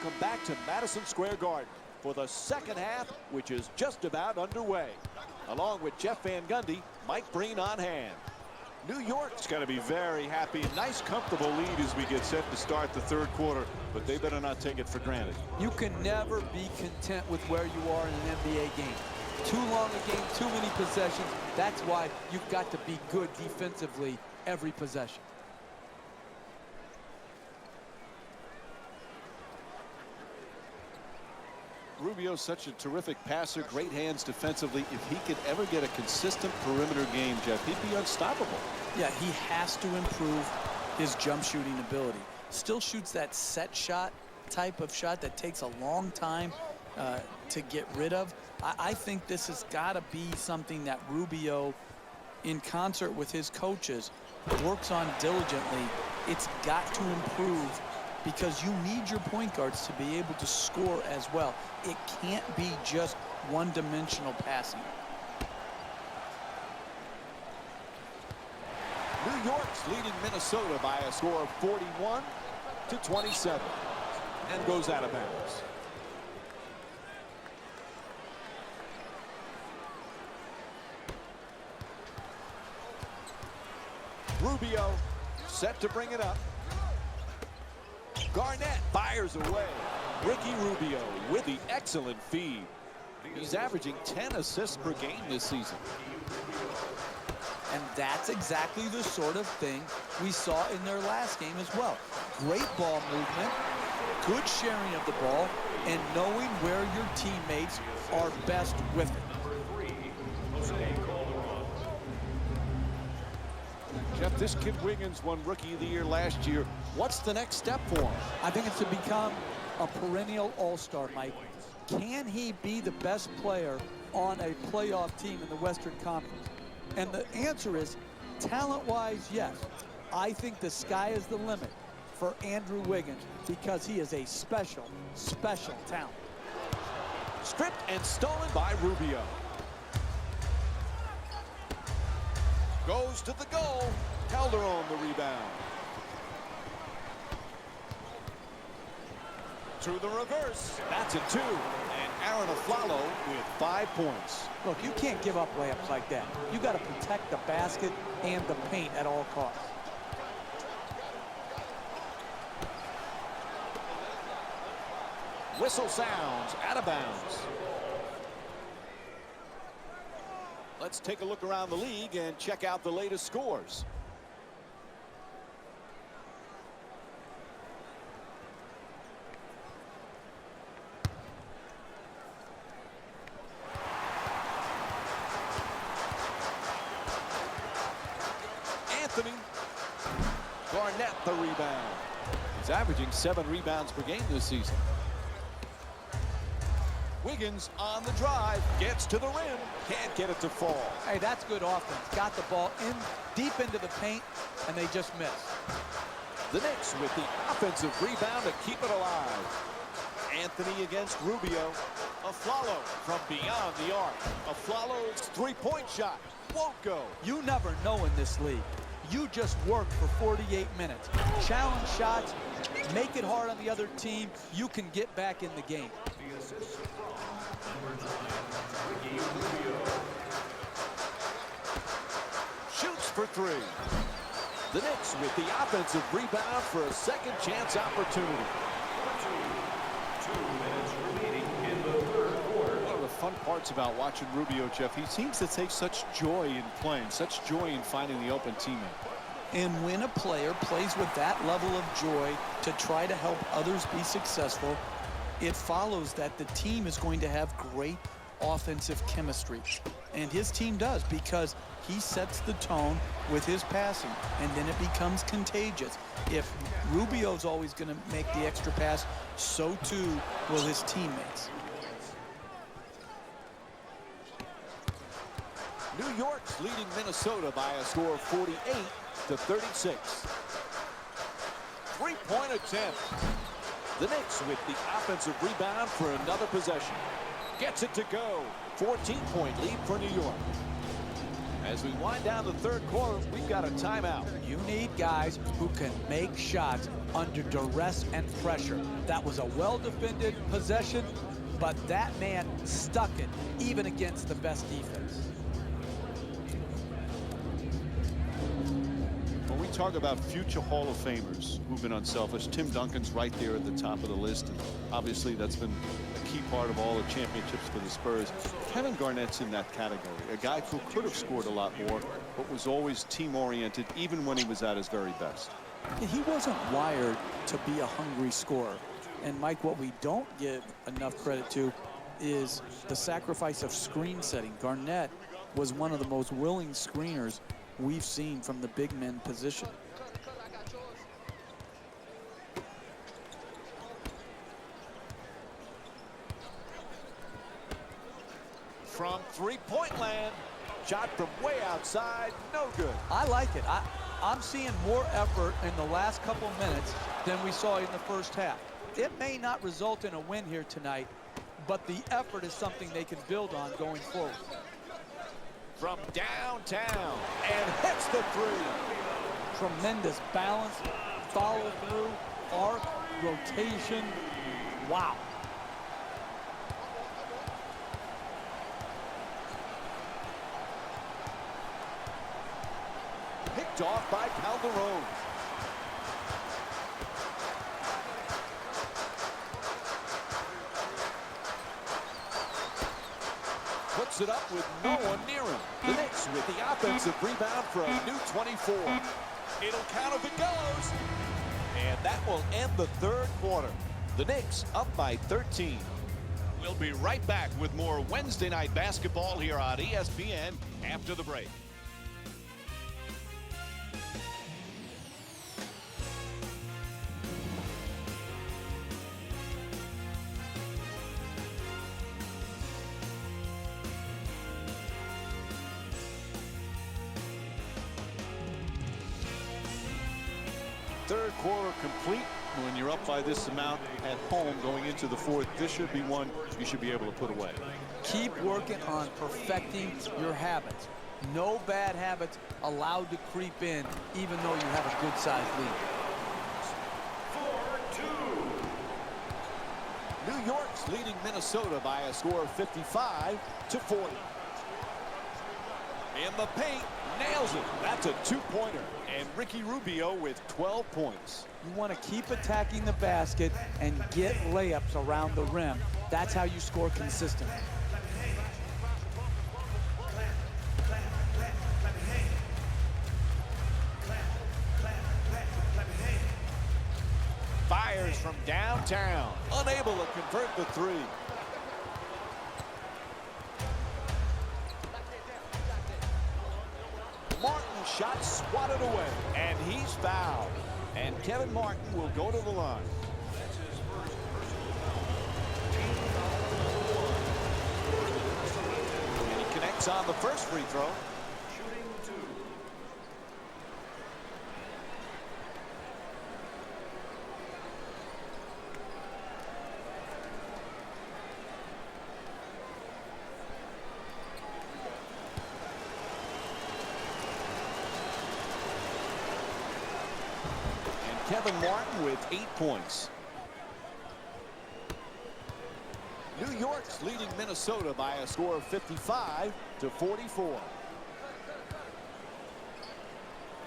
welcome back to Madison Square Garden for the second half, which is just about underway. Along with Jeff Van Gundy, Mike Breen on hand. New York's got to be very happy. Nice, comfortable lead as we get set to start the third quarter, but they better not take it for granted. You can never be content with where you are in an NBA game. Too long a game, too many possessions. That's why you've got to be good defensively every possession. Rubio's such a terrific passer, great hands defensively. If he could ever get a consistent perimeter game, Jeff, he'd be unstoppable. Yeah, he has to improve his jump shooting ability. Still shoots that set shot type of shot that takes a long time to get rid of. I think this has got to be something that Rubio, in concert with his coaches, works on diligently. It's got to improve, because you need your point guards to be able to score as well. It can't be just one-dimensional passing. New York's leading Minnesota by a score of 41-27 and goes out of bounds. Rubio set to bring it up. Garnett fires away. Ricky Rubio with the excellent feed. He's averaging 10 assists per game this season. And that's exactly the sort of thing we saw in their last game as well. Great ball movement, good sharing of the ball, and knowing where your teammates are best with it. Jeff, this kid Wiggins won Rookie of the Year last year. What's the next step for him? I think it's to become a perennial all-star, Mike. Can he be the best player on a playoff team in the Western Conference? And the answer is, talent-wise, yes. I think the sky is the limit for Andrew Wiggins, because he is a special, special talent. Stripped and stolen by Rubio. Goes to the goal. Helder on the rebound. To the reverse. That's a 2. And Aaron Aflalo with 5 points. Look, you can't give up layups like that. You got to protect the basket and the paint at all costs. Whistle sounds, out of bounds. Let's take a look around the league and check out the latest scores. Anthony. Garnett the rebound. He's averaging 7 rebounds per game this season. Wiggins on the drive, gets to the rim, can't get it to fall. Hey, that's good offense. Got the ball in deep into the paint, and they just missed. The Knicks with the offensive rebound to keep it alive. Anthony against Rubio. Aflalo from beyond the arc. Aflalo's three-point shot won't go. You never know in this league. You just work for 48 minutes. Challenge shots, make it hard on the other team. You can get back in the game. Shoots for 3. The Knicks with the offensive rebound for a second chance opportunity. 2 minutes remaining in the third quarter. One of the fun parts about watching Rubio, Jeff, he seems to take such joy in playing, such joy in finding the open teammate. And when a player plays with that level of joy to try to help others be successful, it follows that the team is going to have great offensive chemistry. And his team does, because he sets the tone with his passing, and then it becomes contagious. If Rubio's always going to make the extra pass, so too will his teammates. New York's leading Minnesota by a score of 48-36. Three-point attempt. The Knicks with the offensive rebound for another possession. Gets it to go. 14-point lead for New York. As we wind down the third quarter, we've got a timeout. You need guys who can make shots under duress and pressure. That was a well-defended possession, but that man stuck it even against the best defense. When we talk about future Hall of Famers who've been unselfish, Tim Duncan's right there at the top of the list, and obviously that's been a key part of all the championships for the Spurs. Kevin Garnett's in that category, a guy who could have scored a lot more, but was always team-oriented, even when he was at his very best. He wasn't wired to be a hungry scorer. And Mike, what we don't give enough credit to is the sacrifice of screen setting. Garnett was one of the most willing screeners we've seen from the big men position. From three-point land, shot from way outside, no good. I like it. I'm seeing more effort in the last couple minutes than we saw in the first half. It may not result in a win here tonight, but the effort is something they can build on going forward. From downtown, and hits the three. Tremendous balance, follow through, arc, rotation. Wow. Picked off by Calderon. Puts it up with no one near him. The Knicks with the offensive rebound for a new 24. It'll count if it goes. And that will end the third quarter. The Knicks up by 13. We'll be right back with more Wednesday night basketball here on ESPN after the break. Third quarter complete. When you're up by this amount at home going into the fourth, this should be one you should be able to put away. Keep working on perfecting your habits. No bad habits allowed to creep in, even though you have a good-sized lead. 4-2. New York's leading Minnesota by a score of 55-40. In the paint, nails it. That's a two-pointer. And Ricky Rubio with 12 points. You want to keep attacking the basket and get layups around the rim. That's how you score consistently. Fires from downtown. Unable to convert the three. Martin shot swatted away, and he's fouled. And Kevin Martin will go to the line. That's his first personal foul. Team foul number 1. And he connects on the first free throw. Shooting 2. Kevin Martin with 8 points. New York's leading Minnesota by a score of 55-44.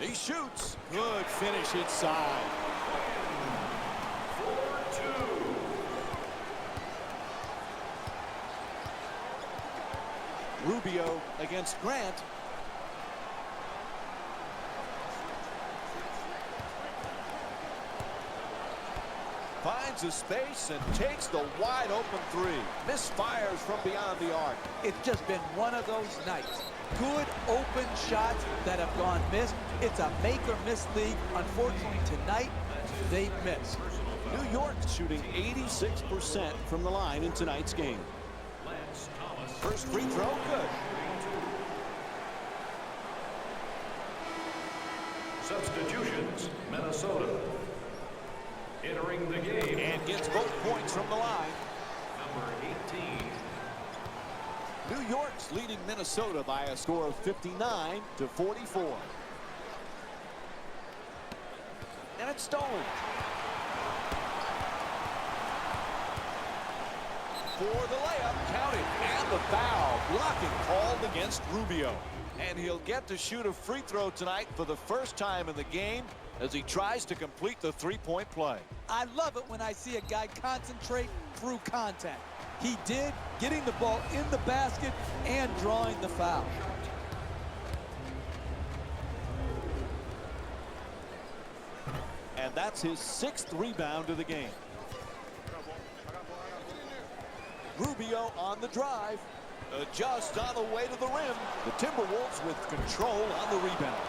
He shoots. Good finish inside. 4-2. Rubio against Grant. Finds a space and takes the wide open three. Misfires from beyond the arc. It's just been one of those nights. Good open shots that have gone missed. It's a make or miss league. Unfortunately tonight, they missed. New York shooting 86% from the line in tonight's game. First free throw, good. Substitutions, Minnesota. Entering the game. And gets both points from the line. Number 18. New York's leading Minnesota by a score of 59-44. And it's stolen. For the layup, counted, and the foul. Blocking called against Rubio. And he'll get to shoot a free throw tonight for the first time in the game as he tries to complete the three-point play. I love it when I see a guy concentrate through contact. He did, getting the ball in the basket and drawing the foul. And that's his 6th rebound of the game. Rubio on the drive. Just on the way to the rim. The Timberwolves with control on the rebound.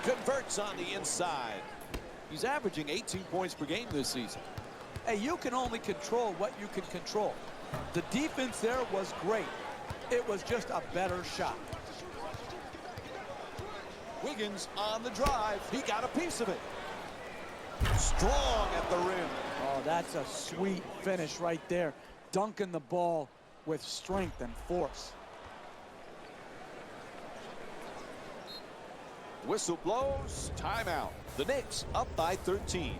Converts on the inside. He's averaging 18 points per game this season. Hey, you can only control what you can control. The defense there was great. It was just a better shot. Wiggins on the drive. He got a piece of it. Strong at the rim. Oh, that's a sweet finish right there. Dunking the ball with strength and force. Whistle blows. Timeout. The Knicks up by 13.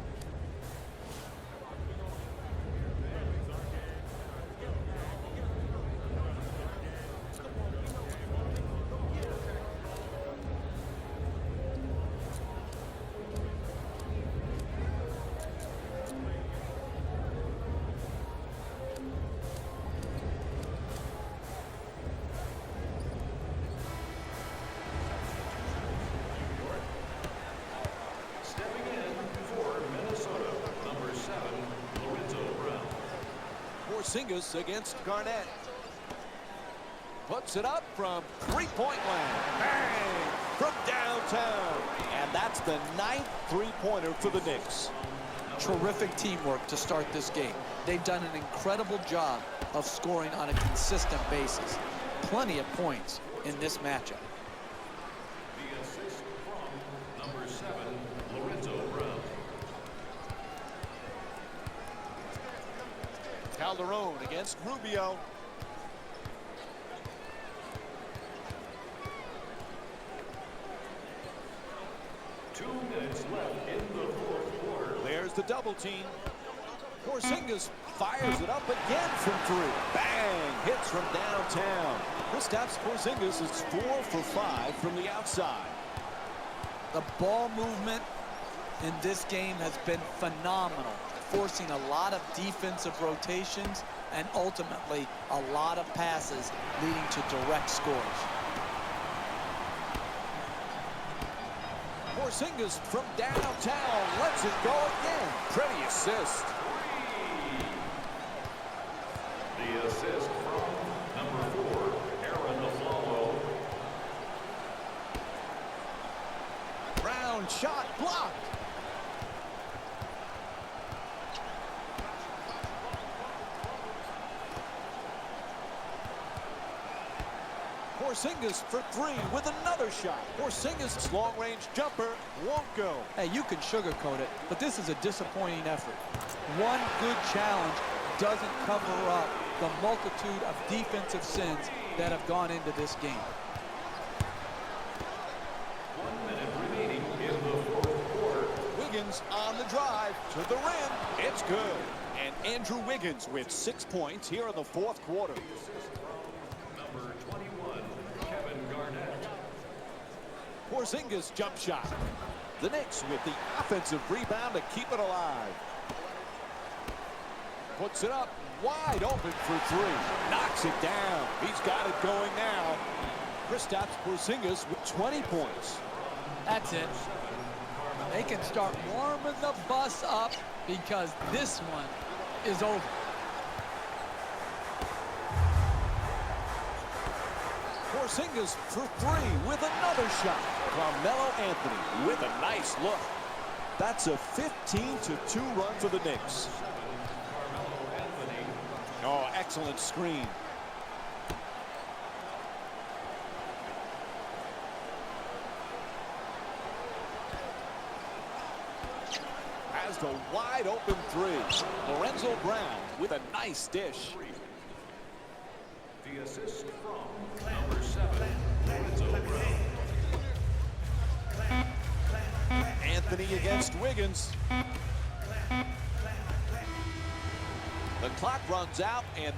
Porzingis against Garnett. Puts it up from three-point land. Bang! From downtown. And that's the 9th three-pointer for the Knicks. Terrific teamwork to start this game. They've done an incredible job of scoring on a consistent basis. Plenty of points in this matchup. The assist from number 7, Lorenzo Brown. Calderon against Rubio. Two minutes left in the fourth quarter. There's the double team. Porzingis fires it up again from 3. Bang! Hits from downtown. Kristaps Porzingis is 4 for 5 from the outside. The ball movement in this game has been phenomenal, forcing a lot of defensive rotations and ultimately a lot of passes leading to direct scores. Porzingis from downtown lets it go again. Pretty assist. The assist from number 4, Aaron Aflalo. Brown shot blocked. Porzingis for 3 with another shot. Porzingis' long-range jumper won't go. Hey, you can sugarcoat it, but this is a disappointing effort. One good challenge doesn't cover up the multitude of defensive sins that have gone into this game. 1 minute remaining in the fourth quarter. Wiggins on the drive to the rim. It's good. And Andrew Wiggins with 6 points here in the fourth quarter. Number 21, Kevin Garnett. Porzingis jump shot. The Knicks with the offensive rebound to keep it alive. Puts it up wide open for 3. Knocks it down. He's got it going now. Kristaps Porzingis with 20 points. That's it. They can start warming the bus up because this one is over. Porzingis for 3 with another shot. Carmelo Anthony with a nice look. That's a 15-2 run for the Knicks. Oh, excellent screen. Has the wide open 3. Lorenzo Brown with a nice dish. The assist from number 7, Lorenzo Brown. Anthony against Wiggins. The clock runs out and